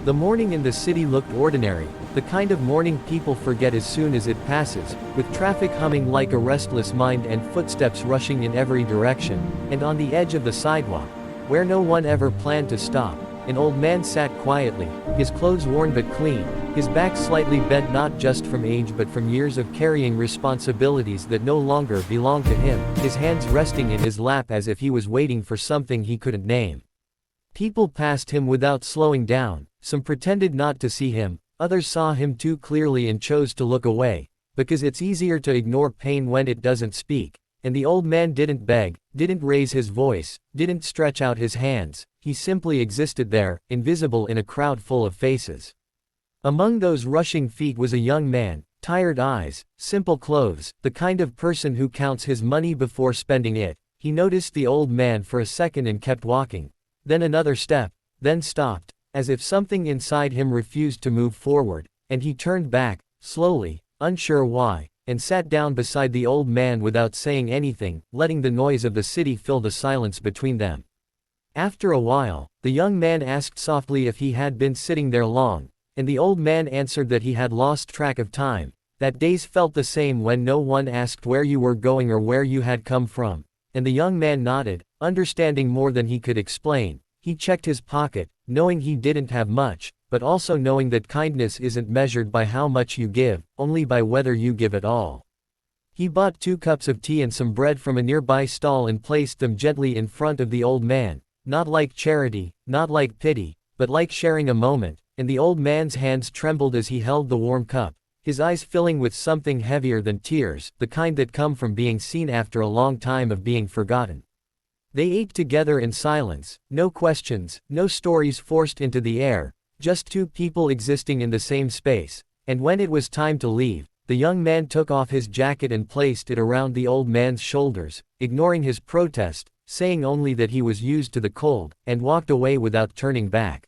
The morning in the city looked ordinary, the kind of morning people forget as soon as it passes, with traffic humming like a restless mind and footsteps rushing in every direction, and on the edge of the sidewalk, where no one ever planned to stop, an old man sat quietly, his clothes worn but clean, his back slightly bent not just from age but from years of carrying responsibilities that no longer belonged to him, his hands resting in his lap as if he was waiting for something he couldn't name. People passed him without slowing down, some pretended not to see him, others saw him too clearly and chose to look away, because it's easier to ignore pain when it doesn't speak, and the old man didn't beg, didn't raise his voice, didn't stretch out his hands, he simply existed there, invisible in a crowd full of faces. Among those rushing feet was a young man, tired eyes, simple clothes, the kind of person who counts his money before spending it. He noticed the old man for a second and kept walking, then another step, then stopped, as if something inside him refused to move forward, and he turned back, slowly, unsure why, and sat down beside the old man without saying anything, letting the noise of the city fill the silence between them. After a while, the young man asked softly if he had been sitting there long, and the old man answered that he had lost track of time, that days felt the same when no one asked where you were going or where you had come from, and the young man nodded, understanding more than he could explain. He checked his pocket, knowing he didn't have much, but also knowing that kindness isn't measured by how much you give, only by whether you give at all. He bought 2 cups of tea and some bread from a nearby stall and placed them gently in front of the old man, not like charity, not like pity, but like sharing a moment, and the old man's hands trembled as he held the warm cup, his eyes filling with something heavier than tears, the kind that come from being seen after a long time of being forgotten. They ate together in silence, no questions, no stories forced into the air, just 2 people existing in the same space, and when it was time to leave, the young man took off his jacket and placed it around the old man's shoulders, ignoring his protest, saying only that he was used to the cold, and walked away without turning back.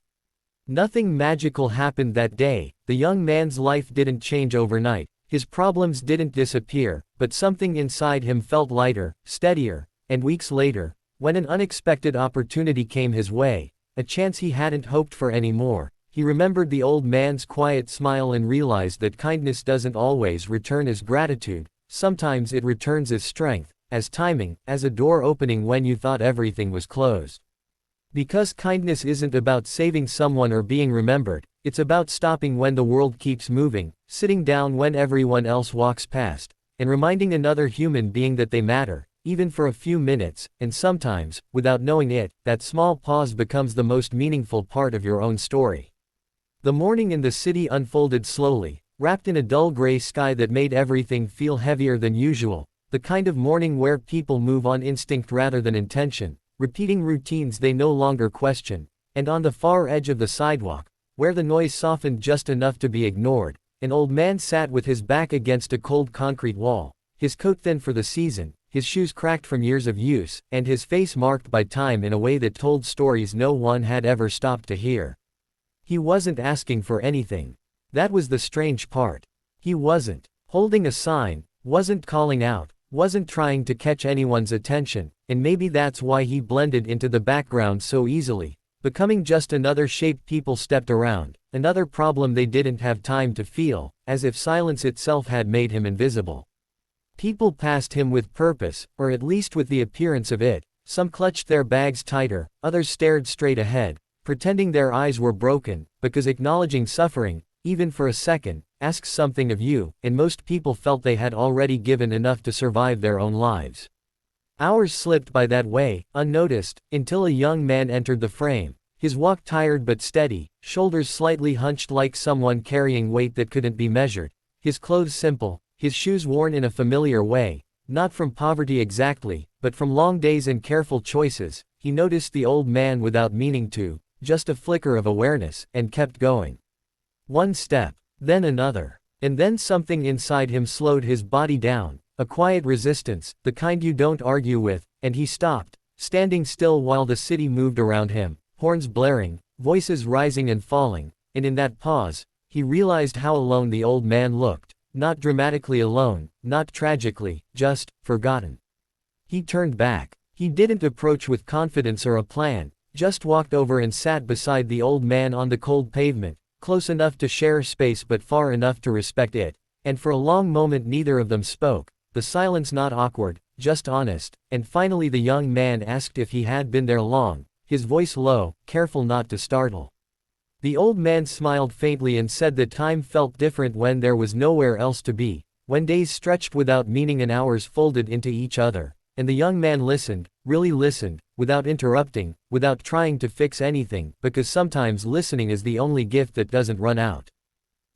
Nothing magical happened that day. The young man's life didn't change overnight, his problems didn't disappear, but something inside him felt lighter, steadier, and weeks later, when an unexpected opportunity came his way, a chance he hadn't hoped for anymore, he remembered the old man's quiet smile and realized that kindness doesn't always return as gratitude, sometimes it returns as strength, as timing, as a door opening when you thought everything was closed. Because kindness isn't about saving someone or being remembered, it's about stopping when the world keeps moving, sitting down when everyone else walks past, and reminding another human being that they matter, even for a few minutes, and sometimes, without knowing it, that small pause becomes the most meaningful part of your own story. The morning in the city unfolded slowly, wrapped in a dull gray sky that made everything feel heavier than usual, the kind of morning where people move on instinct rather than intention, repeating routines they no longer question, and on the far edge of the sidewalk, where the noise softened just enough to be ignored, an old man sat with his back against a cold concrete wall, his coat thin for the season, his shoes cracked from years of use, and his face marked by time in a way that told stories no one had ever stopped to hear. He wasn't asking for anything. That was the strange part. He wasn't holding a sign, wasn't calling out, wasn't trying to catch anyone's attention, and maybe that's why he blended into the background so easily, becoming just another shape people stepped around, another problem they didn't have time to feel, as if silence itself had made him invisible. People passed him with purpose, or at least with the appearance of it, some clutched their bags tighter, others stared straight ahead, pretending their eyes were broken, because acknowledging suffering, even for a second, asks something of you, and most people felt they had already given enough to survive their own lives. Hours slipped by that way, unnoticed, until a young man entered the frame, his walk tired but steady, shoulders slightly hunched like someone carrying weight that couldn't be measured, his clothes simple, his shoes worn in a familiar way, not from poverty exactly, but from long days and careful choices. He noticed the old man without meaning to, just a flicker of awareness, and kept going. One step, then another, and then something inside him slowed his body down, a quiet resistance, the kind you don't argue with, and he stopped, standing still while the city moved around him, horns blaring, voices rising and falling, and in that pause, he realized how alone the old man looked, not dramatically alone, not tragically, just forgotten. He turned back. He didn't approach with confidence or a plan, just walked over and sat beside the old man on the cold pavement, close enough to share space but far enough to respect it, and for a long moment neither of them spoke, the silence not awkward, just honest, and finally the young man asked if he had been there long, his voice low, careful not to startle. The old man smiled faintly and said that time felt different when there was nowhere else to be, when days stretched without meaning and hours folded into each other, and the young man listened, really listened, without interrupting, without trying to fix anything, because sometimes listening is the only gift that doesn't run out.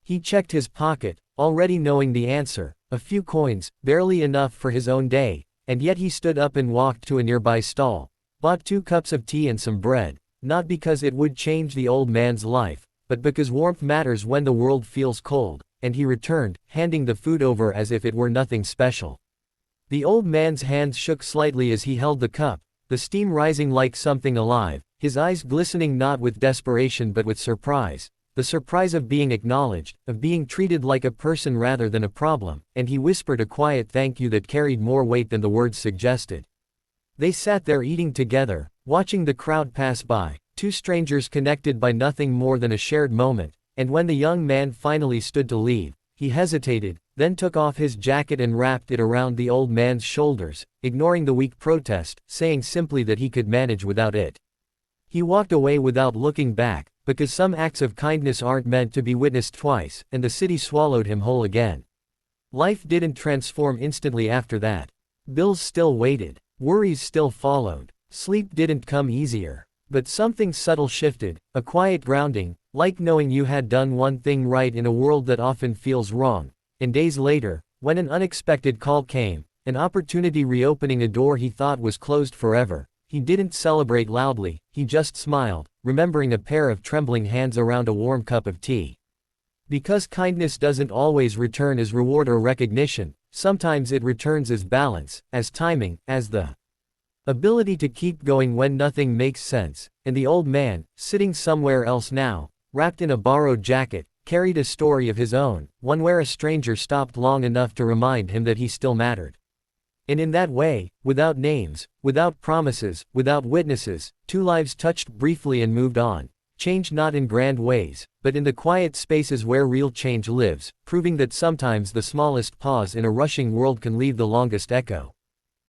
He checked his pocket, already knowing the answer, a few coins, barely enough for his own day, and yet he stood up and walked to a nearby stall, bought 2 cups of tea and some bread, not because it would change the old man's life, but because warmth matters when the world feels cold, and he returned, handing the food over as if it were nothing special. The old man's hands shook slightly as he held the cup, the steam rising like something alive, his eyes glistening not with desperation but with surprise, the surprise of being acknowledged, of being treated like a person rather than a problem, and he whispered a quiet thank you that carried more weight than the words suggested. They sat there eating together, watching the crowd pass by, 2 strangers connected by nothing more than a shared moment, and when the young man finally stood to leave, he hesitated, then took off his jacket and wrapped it around the old man's shoulders, ignoring the weak protest, saying simply that he could manage without it. He walked away without looking back, because some acts of kindness aren't meant to be witnessed twice, and the city swallowed him whole again. Life didn't transform instantly after that. Bills still waited, worries still followed, sleep didn't come easier. But something subtle shifted, a quiet grounding, like knowing you had done one thing right in a world that often feels wrong. And days later, when an unexpected call came, an opportunity reopening a door he thought was closed forever, he didn't celebrate loudly, he just smiled, remembering a pair of trembling hands around a warm cup of tea. Because kindness doesn't always return as reward or recognition, sometimes it returns as balance, as timing, as the ability to keep going when nothing makes sense, and the old man, sitting somewhere else now, wrapped in a borrowed jacket, carried a story of his own, one where a stranger stopped long enough to remind him that he still mattered. And in that way, without names, without promises, without witnesses, 2 lives touched briefly and moved on, changed not in grand ways, but in the quiet spaces where real change lives, proving that sometimes the smallest pause in a rushing world can leave the longest echo.